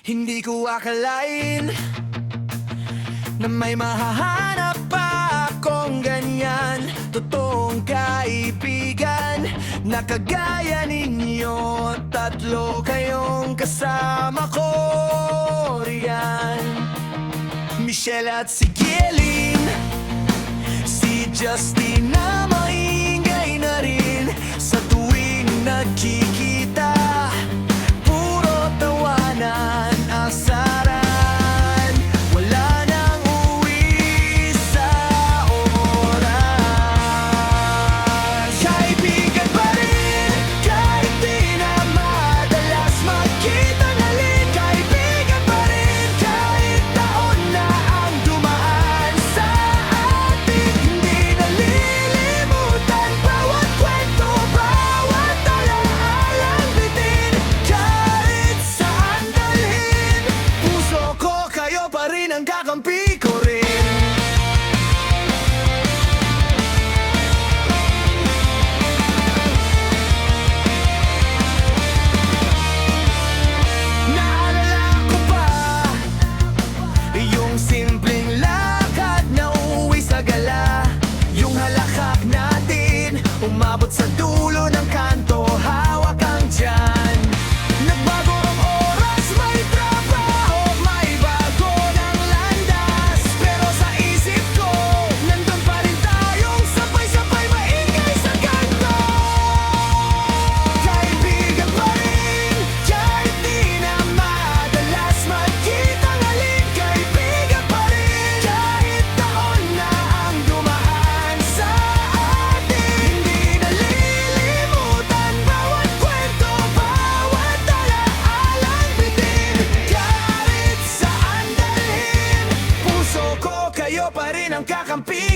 Hindi ko akalain na may mahahanap pa akong ganyan. Totoong kaibigan na kagaya ninyo. Tatlo kayong kasama ko riyan. Michelle at si Gilin, si Justin na maingay na rin. Sa tuwing nagkikita, puro tawanan, asaran. Wala nang uwi sa oras. Kaibigan pa rin, kahit di na madalas magkita na rin. Kaibigan pa rin, kahit taon na ang dumaan sa atin. Hindi nalilimutan bawat kwento, bawat alaalang bitin. Kahit saan dalhin, puso ko kayo pa rin ang kakampi ko rin. Naalala ko pa yung simpleng lakad na uuwi sa gala. Yung halakhak natin, umabot sa dulo ng kanto. Hawak ang tiyan. Nagbago ang oras, may trabaho, may bago ng landas. Pero sa isip ko, nandun pa rin tayong sabay-sabay maingay sa kanto. Kaibigan pa rin, kahit di na madalas magkita ngayon. Kaibigan pa rin, kahit taon na ang dumaan sa atin. Hindi nalilimutan bawat kwento, bawat alaalang bitin. Kahit saan dalhin, puso ko kayo pa rin ang kakampi